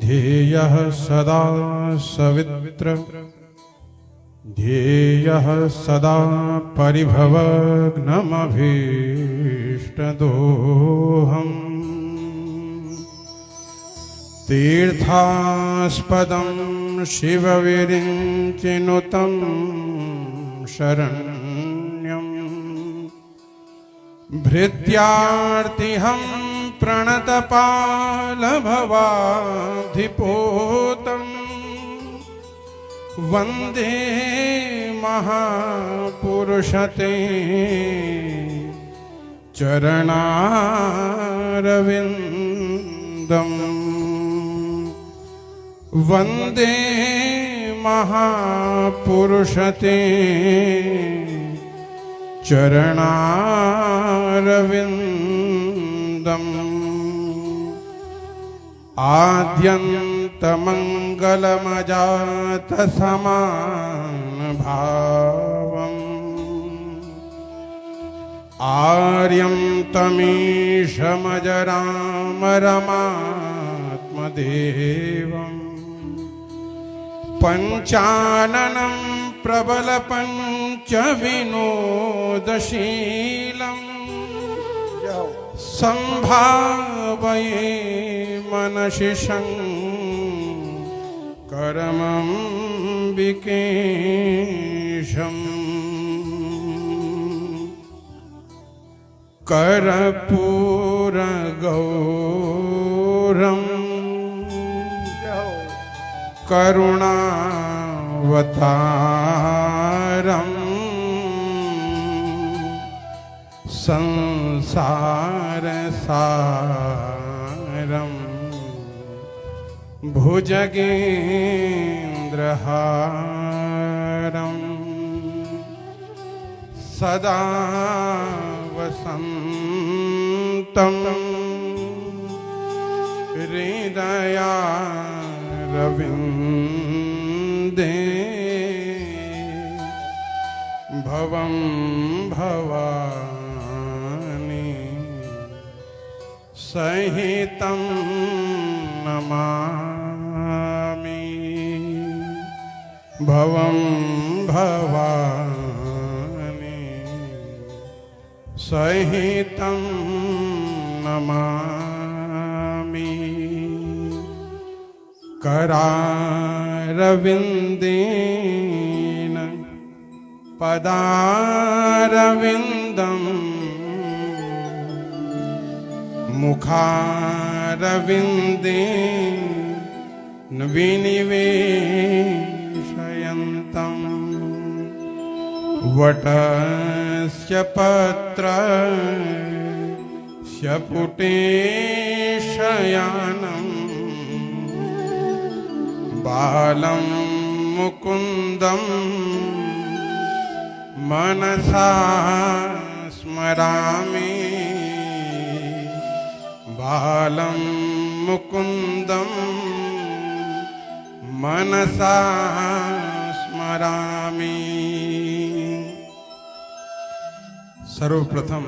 ध्येयः सदा सवित्र ध्येयः सदा परिभवग्नमभीष्टदोहम् तीर्थास्पदं शिवविरिञ्चिनुतं शरण्यम् भृत्यार्तिहं प्रणतपालभवाधिपोतम् वन्दे महापुरुषते चरणारविन्दम् वन्दे महापुरुषते चरणारविन्दम् आद्यन्तमङ्गलमजातसमानभावम् आर्यं तमीशमजरामरमात्मदेवम् पञ्चाननं प्रबलपञ्चविनोदशीलम् संभावये मनसि शङ्करमम्बिकेशम् कर्पूरगौरम् करुणावतारम् संसारसारम् भुजगेन्द्रहारम् सदा वसन्तं हृदयारविन्दे भवं भवानी सहितं नमामि भवं भवानी सहितं नमामि करारविन्देन पदारविन्दम् मुखारविन्दे विनिवेशयन्तम् वटस्य पत्रस्य पुटेशयानम् बालं मुकुन्दं मनसा स्मरामि बालं मुकुन्दं मनसा स्मरामि। सर्वप्रथम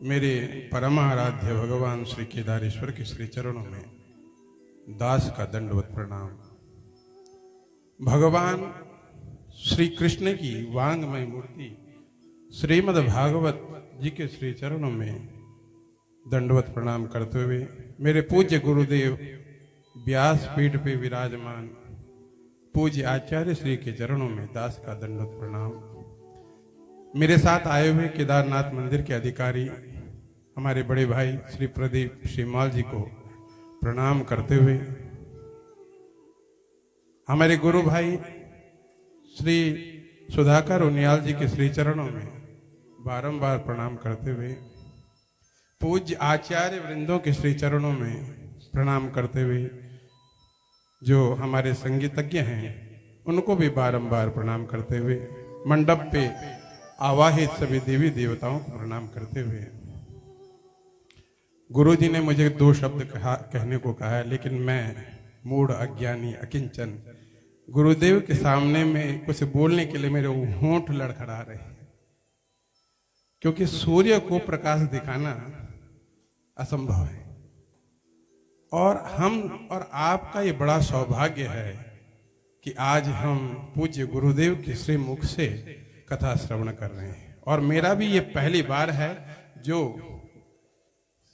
मेरे परमाराध्य भगवान श्री केदारेश्वर के श्री चरणों में दास का दंडवत प्रणाम। भगवान श्री कृष्ण की वांगमय मूर्ति श्रीमद् भागवत जी के श्री चरणों में दंडवत प्रणाम करते हुए मेरे पूज्य गुरुदेव व्यास पीठ पे विराजमान पूज्य आचार्य श्री के चरणों में दास का दंडवत प्रणाम। मेरे साथ आए हुए केदारनाथ मंदिर के अधिकारी हमारे बड़े भाई श्री प्रदीप श्रीमाल जी को प्रणाम करते हुए हमारे गुरु भाई श्री सुधाकर उनियाल जी के श्री चरणों में बारंबार प्रणाम करते हुए पूज्य आचार्य वृंदों के श्री चरणों में प्रणाम करते हुए जो हमारे संगीतज्ञ हैं उनको भी बारंबार प्रणाम करते हुए मंडप पे आवाहित सभी देवी देवताओं को प्रणाम करते हुए गुरु जी ने मुझे 2 शब्द कहने को कहा है, लेकिन मैं मूढ़ अज्ञानी अकिंचन गुरुदेव के सामने में कुछ बोलने के लिए मेरे होंठ लड़खड़ा रहे हैं, क्योंकि सूर्य को प्रकाश दिखाना असंभव है। और हम और आपका ये बड़ा सौभाग्य है कि आज हम पूज्य गुरुदेव के श्री मुख से कथा श्रवण कर रहे हैं। और मेरा भी ये पहली बार है जो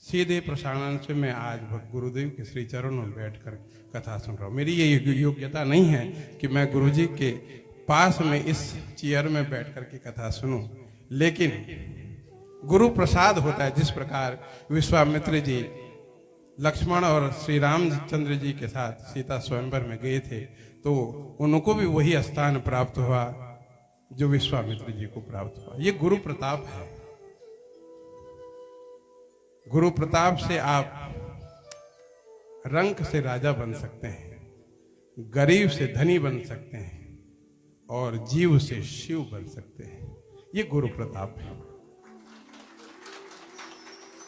सीधे प्रसारण से मैं आज गुरुदेव के श्री चरणों में बैठकर कथा सुन रहा हूँ। मेरी ये योग्यता नहीं है कि मैं गुरुजी के पास में इस चेयर में बैठकर के कथा सुनूं, लेकिन गुरु प्रसाद होता है। जिस प्रकार विश्वामित्र जी लक्ष्मण और श्री रामचंद्र जी के साथ सीता स्वयंवर में गए थे, तो उनको भी वही स्थान प्राप्त हुआ जो विश्वामित्र जी को प्राप्त हुआ। ये गुरु प्रताप है। गुरु प्रताप से आप रंक से राजा बन सकते हैं, गरीब से धनी बन सकते हैं और जीव से शिव बन सकते हैं। ये गुरु प्रताप है।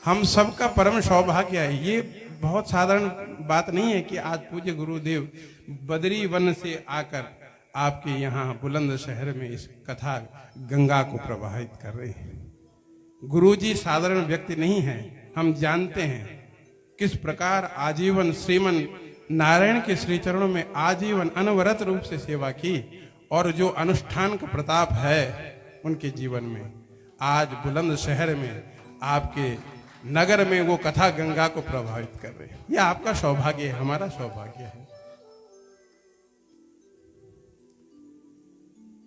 हम सबका परम सौभाग्य है। ये बहुत साधारण बात नहीं है कि आज पूज्य गुरुदेव बद्री वन से आकर आपके यहाँ बुलंदशहर में इस कथा गंगा को प्रवाहित कर रहे हैं। गुरुजी साधारण व्यक्ति नहीं है। हम जानते हैं किस प्रकार आजीवन श्रीमन नारायण के श्री चरणों में आजीवन अनवरत रूप से सेवा की, और जो अनुष्ठान का प्रताप है उनके जीवन में आज बुलंदशहर में आपके नगर में वो कथा गंगा को प्रभावित कर रहे हैं। यह आपका सौभाग्य है, हमारा सौभाग्य है।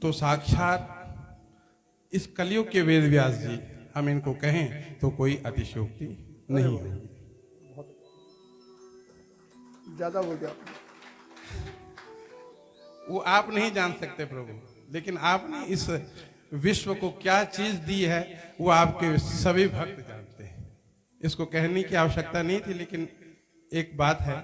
तो साक्षात इस कलयुग के वेद व्यास जी, हम इनको कहें तो कोई अतिशयोक्ति नहीं होगी। ज्यादा बोल गया। वो आप नहीं जान सकते प्रभु, लेकिन आपने इस विश्व को क्या चीज दी है वो आपके सभी भक्त जानते हैं। इसको कहने की आवश्यकता नहीं थी, लेकिन एक बात है,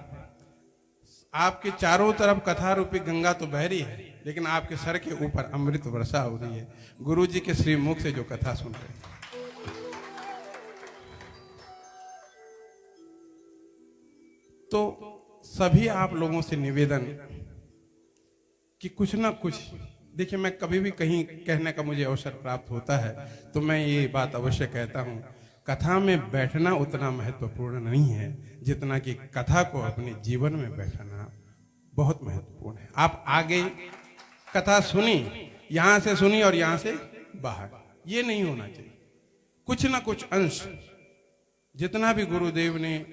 आपके चारों तरफ कथा रूपी गंगा तो बह रही है, लेकिन आपके सर के ऊपर अमृत वर्षा हो रही है गुरु जी के श्री मुख से जो कथा सुन रहे हैं। तो सभी आप लोगों से निवेदन कि कुछ ना कुछ, देखिए मैं कभी भी कहीं कहने का मुझे अवसर प्राप्त होता है तो मैं ये बात अवश्य कहता हूँ, कथा में बैठना उतना महत्वपूर्ण नहीं है जितना कि कथा को अपने जीवन में बैठाना बहुत महत्वपूर्ण है। आप आगे कथा सुनी, यहां से सुनी और यहां से बाहर, ये नहीं होना चाहिए। कुछ ना कुछ अंश, जितना भी गुरुदेव ने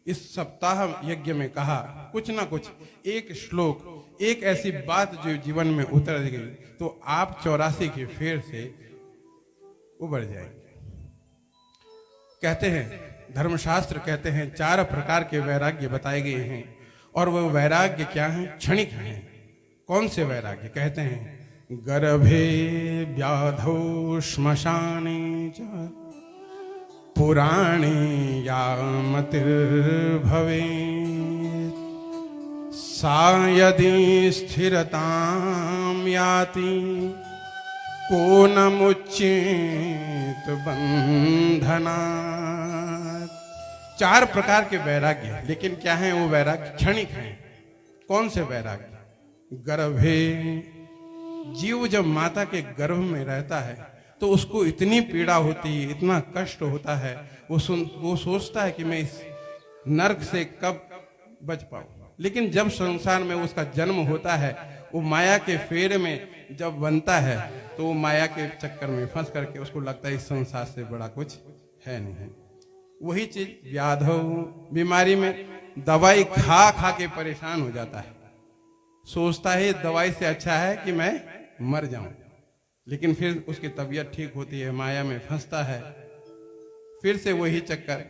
इस सप्ताह यज्ञ में कहा, कुछ ना कुछ एक श्लोक, एक ऐसी बात जो जीवन में उतर गई तो आप 84 के फेर से उबर जाएंगे। कहते हैं, धर्मशास्त्र कहते हैं 4 प्रकार के वैराग्य बताए गए हैं, और वह वैराग्य क्या है? क्षणिक हैं। कौन से वैराग्य? कहते हैं गर्भे व्याधौ श्मशाने च पुराणे यामतिर्भवे सा यदि स्थिरतां याति को न मुच्येत बंधनात्। 4 प्रकार के वैराग्य, लेकिन क्या है वो वैराग्य? क्षणिक हैं। कौन से वैराग्य? गर्भे, जीव जब माता के गर्भ में रहता है तो उसको इतनी पीड़ा होती है, इतना कष्ट होता है, वो सोचता है कि मैं इस नरक से कब बच पाऊं। लेकिन जब संसार में उसका जन्म होता है, वो माया के फेर में जब बनता है तो वो माया के चक्कर में फंस करके उसको लगता है इस संसार से बड़ा कुछ है नहीं। वही चीज व्याधो, बीमारी में दवाई खा खा के परेशान हो जाता है, सोचता है दवाई से अच्छा है कि मैं मर जाऊं। लेकिन फिर उसकी तबीयत ठीक होती है, माया में फंसता है, फिर से वही चक्कर,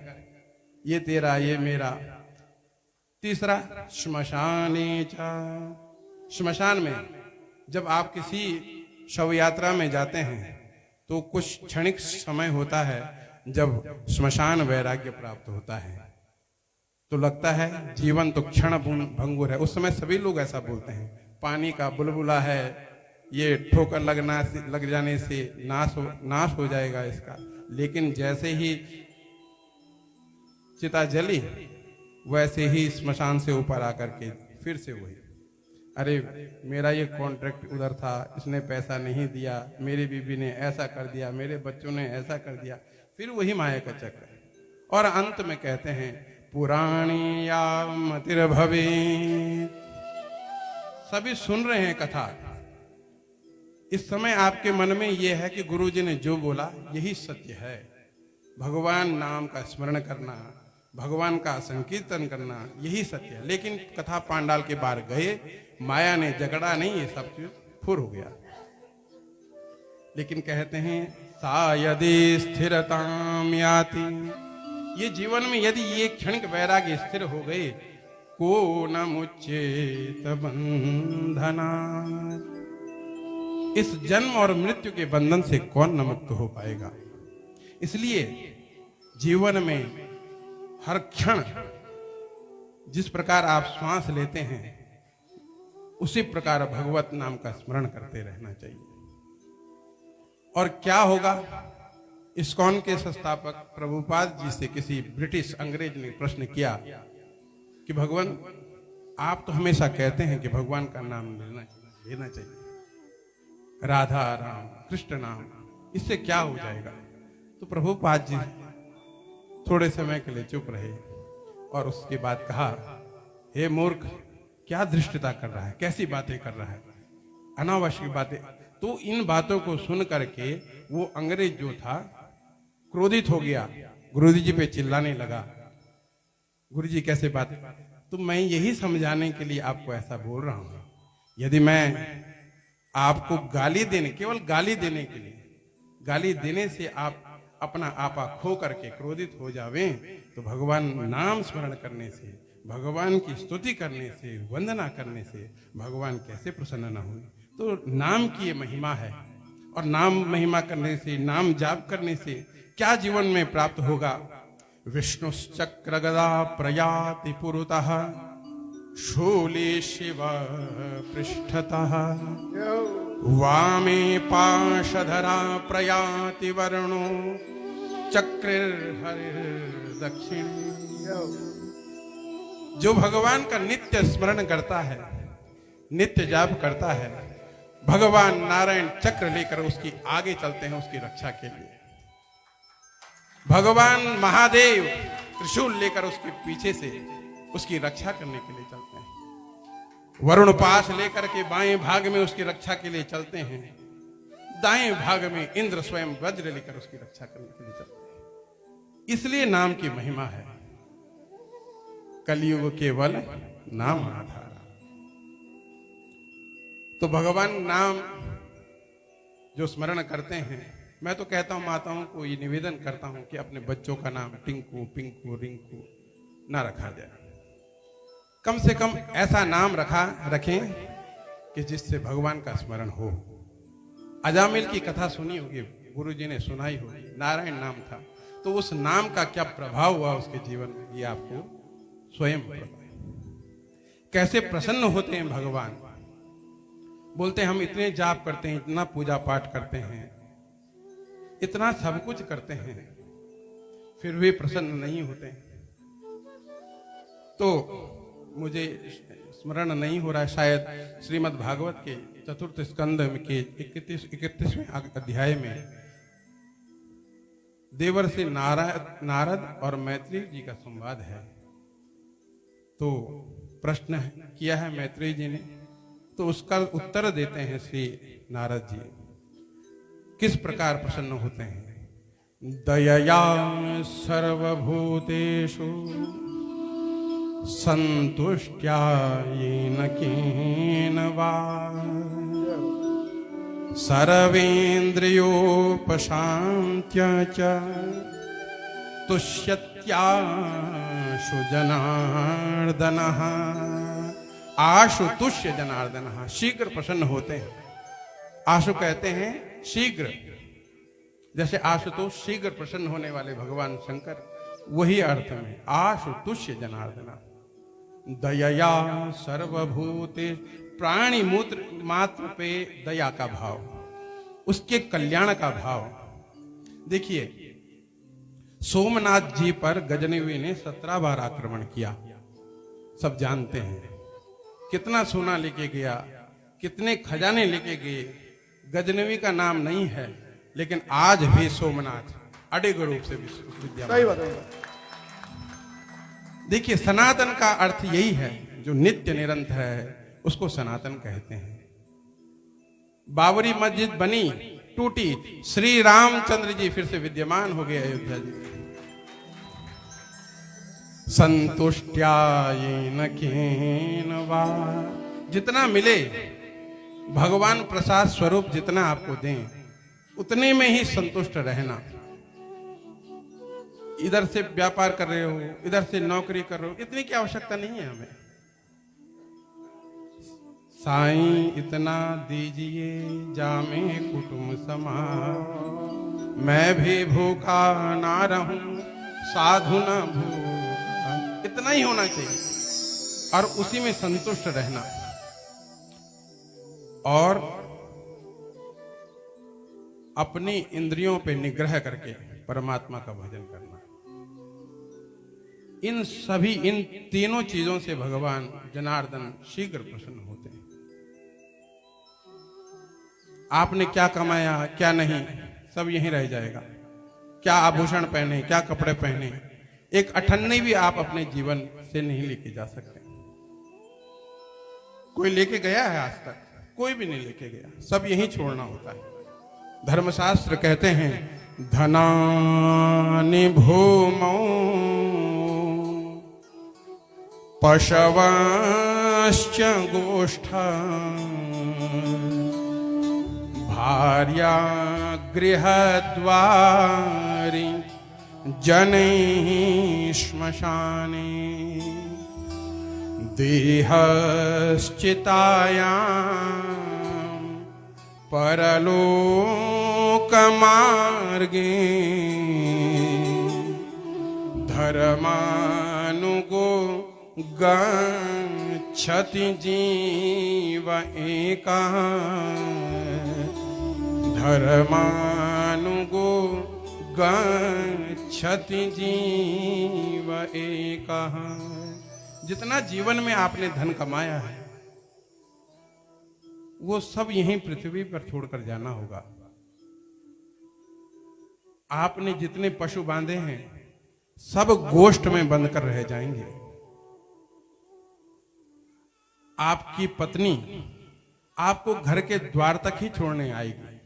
ये तेरा ये मेरा। तीसरा श्मशाने च, श्मशान में जब आप किसी शव यात्रा में जाते हैं तो कुछ क्षणिक समय होता है जब श्मशान वैराग्य प्राप्त होता है, तो लगता है जीवन तो क्षण भंगुर है। उस समय सभी लोग ऐसा बोलते हैं, पानी का बुलबुला है, ये ठोकर लग जाने से नाश हो जाएगा इसका। लेकिन जैसे ही चिता जली, वैसे ही श्मशान से ऊपर आकर के फिर से वही, अरे मेरा ये कॉन्ट्रैक्ट उधर था, इसने पैसा नहीं दिया, मेरी बीबी ने ऐसा कर दिया, मेरे बच्चों ने ऐसा कर दिया, फिर वही माया का चक्कर। और अंत में कहते हैं पुराणी या मतिर्भवे। सभी सुन रहे हैं कथा। इस समय आपके मन में यह है कि गुरुजी ने जो बोला यही सत्य है। भगवान नाम का स्मरण करना, भगवान का संकीर्तन करना यही सत्य है। लेकिन कथा पांडाल के बाहर गए, माया ने झगड़ा नहीं, ये सब चीज फुर हो गया। लेकिन कहते हैं सा यदि स्थिरताम याति, ये जीवन में यदि ये क्षणिक वैराग्य स्थिर हो गए, को न मुच्चेत बंधना, इस जन्म और मृत्यु के बंधन से कौन न मुक्त हो पाएगा। इसलिए जीवन में हर क्षण जिस प्रकार आप श्वास लेते हैं उसी प्रकार भगवत नाम का स्मरण करते रहना चाहिए। और क्या होगा, इस्कॉन के संस्थापक प्रभुपाद जी से किसी ब्रिटिश अंग्रेज ने प्रश्न किया कि भगवान आप तो हमेशा कहते हैं कि भगवान का नाम लेना चाहिए, राधा राम कृष्ण नाम, इससे क्या हो जाएगा। तो प्रभुपाद जी थोड़े समय के लिए चुप रहे और उसके बाद कहा, हे मूर्ख, क्या धृष्टता कर रहा है, कैसी बातें कर रहा है, अनावश्यक बातें। तो इन बातों को सुन करके वो अंग्रेज जो था क्रोधित हो गया, गुरुजी जी पे चिल्लाने लगा, गुरुजी कैसे बात। तो मैं यही समझाने के लिए आपको ऐसा बोल रहा हूं। यदि मैं आपको गाली देने, केवल गाली देने के लिए, गाली देने से आप अपना आपा खो करके क्रोधित हो जावें, तो भगवान नाम स्मरण करने से, भगवान की स्तुति करने से, वंदना करने से भगवान कैसे प्रसन्न न हुए। तो नाम की ये महिमा है। और नाम महिमा करने से, नाम जाप करने से क्या जीवन में प्राप्त होगा। विष्णुश्चक्र गदा प्रयाति पुरतः, शूले शिव पृष्ठतः, वामे पाशधरा प्रयाति वर्णो, चक्रिर्हरिर्दक्षिण। जो भगवान का नित्य स्मरण करता है, नित्य जाप करता है, भगवान नारायण चक्र लेकर उसकी आगे चलते हैं उसकी रक्षा के लिए। भगवान महादेव त्रिशूल लेकर उसके पीछे से उसकी रक्षा करने के लिए चलते हैं। वरुण पाश लेकर के बाएं भाग में उसकी रक्षा के लिए चलते हैं, दाएं भाग में इंद्र स्वयं वज्र लेकर उसकी रक्षा करने के लिए चलते हैं। इसलिए नाम की महिमा है। कलयुग केवल नाम आधार। तो भगवान नाम जो स्मरण करते हैं, मैं तो कहता हूं, माताओं को ये निवेदन करता हूं कि अपने बच्चों का नाम टिंकू, पिंकू, रिंकू ना रखा जाए। कम से कम ऐसा नाम रखें कि जिससे भगवान का स्मरण हो। अजामिल की कथा सुनी होगी, गुरुजी ने सुनाई होगी, नारायण नाम था। तो उस नाम का क्या प्रभाव हुआ उसके जीवन में, ये आपको स्वयं पता है। कैसे प्रसन्न होते हैं भगवान। बोलते हैं हम इतने जाप करते हैं, इतना पूजा पाठ करते हैं, इतना सब कुछ करते हैं, फिर भी प्रसन्न नहीं होते। तो मुझे स्मरण नहीं हो रहा है, शायद श्रीमद् भागवत के चतुर्थ स्कंद के 31वें अध्याय में देवर से नारद और मैत्रेय जी का संवाद है। तो प्रश्न किया है मैत्रेय जी ने, तो उसका उत्तर देते हैं श्री नारद जी। किस प्रकार प्रसन्न होते हैं। दयया सर्वभूतेषु संतुष्ट्या येन केन वा, सर्वेन्द्रियोपशान्त्य च तुष्यत्याशु जनार्दनः। आशु तुष्य जनार्दनः, शीघ्र प्रसन्न होते हैं। आशु कहते हैं शीघ्र, जैसे आशुतोष शीघ्र प्रसन्न होने वाले भगवान शंकर, वही अर्थ में आशु तुष्य जनार्दनः। दयया सर्वभूते, प्राणी मात्र पे दया का भाव, उसके कल्याण का भाव। देखिए सोमनाथ जी पर गजनवी ने 17 बार आक्रमण किया, सब जानते हैं। कितना सोना लेके गया, कितने खजाने लेके गए, गजनवी का नाम नहीं है, लेकिन आज भी सोमनाथ अडिग रूप से विद्यमान। देखिए, सनातन का अर्थ यही है, जो नित्य निरंतर है उसको सनातन कहते हैं। बाबरी मस्जिद बनी, टूटी, श्री रामचंद्र जी फिर से विद्यमान हो गए अयोध्या जी। संतुष्ट्यायेन केन वा, जितना मिले भगवान प्रसाद स्वरूप जितना आपको दें उतने में ही संतुष्ट रहना। इधर से व्यापार कर रहे हो, इधर से नौकरी कर रहे हो, इतनी की आवश्यकता नहीं है हमें। साईं इतना दीजिए जामे कुटुंब समाज, मैं भी भूखा ना रहूं साधु ना भूखा, इतना ही होना चाहिए और उसी में संतुष्ट रहना। और अपनी इंद्रियों पे निग्रह करके परमात्मा का भजन करना। इन तीनों चीजों से भगवान जनार्दन शीघ्र प्रसन्न होते हैं। आपने क्या कमाया क्या नहीं सब यहीं रह जाएगा। क्या आभूषण पहने, क्या कपड़े पहने, एक अठन्नी भी आप अपने जीवन से नहीं लेके जा सकते। कोई लेके गया है आज तक? कोई भी नहीं लेके गया, सब यहीं छोड़ना होता है। धर्मशास्त्र कहते हैं धनानि भूमौ पशवश्च गोष्ठा भार्या गृहद्वारि जनैः श्मशाने देहश्चितायां परलोकमार्गे धर्मानुगो गच्छति जीव एकः धर्मानुगो गच्छति जीव एकः। जितना जीवन में आपने धन कमाया है वो सब यहीं पृथ्वी पर छोड़कर जाना होगा। आपने जितने पशु बांधे हैं सब गोष्ठ में बंद कर रह जाएंगे। आपकी पत्नी आपको घर के द्वार तक ही छोड़ने आएगी।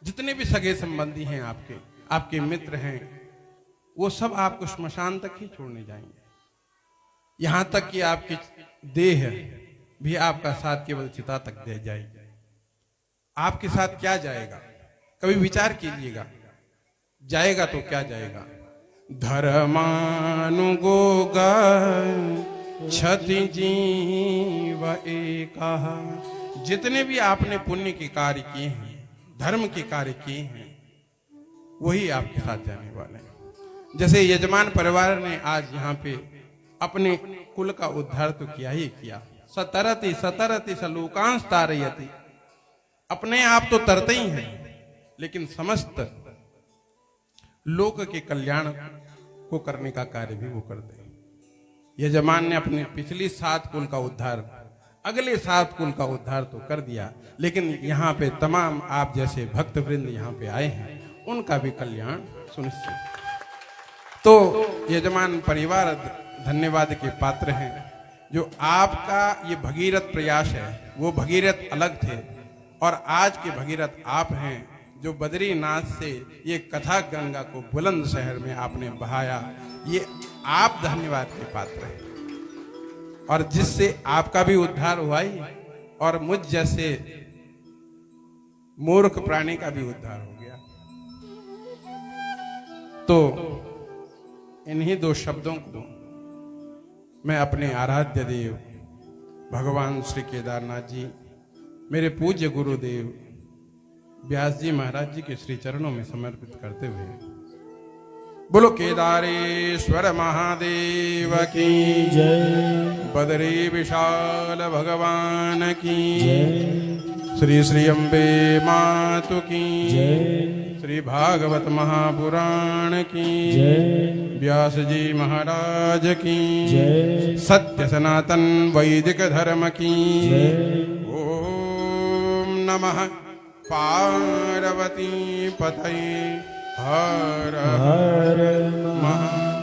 जितने भी सगे संबंधी हैं आपके मित्र हैं, वो सब आपको श्मशान तक ही छोड़ने जाएंगे। यहां तक कि आपकी देह भी आपका साथ केवल चिता तक दे जाएगी। आपके साथ क्या जाएगा? कभी विचार कीजिएगा, जाएगा तो क्या जाएगा? धर्मानुगो गच्छति जीव एकः। जितने भी आपने पुण्य के कार्य किए हैं, धर्म के कार्य किए हैं, वही आपके साथ जाने वाले हैं। जैसे यजमान परिवार ने आज यहाँ पे अपने कुल का उद्धार तो किया ही किया। सतरति सतरति सलोकांश तारयति, अपने आप तो तरते ही हैं लेकिन समस्त लोक के कल्याण को करने का कार्य भी वो करते हैं। यजमान ने अपने पिछली 7 कुल का उद्धार, अगले 7 कुल का उद्धार तो कर दिया, लेकिन यहाँ पे तमाम आप जैसे भक्त वृंद यहाँ पे आए हैं, उनका भी कल्याण सुनिश्चित। तो यजमान परिवार धन्यवाद के पात्र हैं। जो आपका ये भगीरथ प्रयास है, वो भगीरथ अलग थे और आज के भगीरथ आप हैं, जो बद्रीनाथ से ये कथा गंगा को बुलंदशहर में आपने बहाया। ये आप धन्यवाद के पात्र हैं और जिससे आपका भी उद्धार हुआ ही और मुझ जैसे मूर्ख प्राणी का भी उद्धार हो गया। तो इन्हीं 2 शब्दों को मैं अपने आराध्य देव भगवान श्री केदारनाथ जी, मेरे पूज्य गुरुदेव व्यास जी महाराज जी के श्री चरणों में समर्पित करते हुए, बोलो केदारेश्वर महादेव की जय, बदरी विशाल भगवान की जय, श्री श्री अम्बे मातु की जय, श्री भागवत महापुराण की जय, व्यास जी महाराज की जय, सत्य सनातन वैदिक धर्म की जय। ओम नमः पार्वती पतये हर हर महा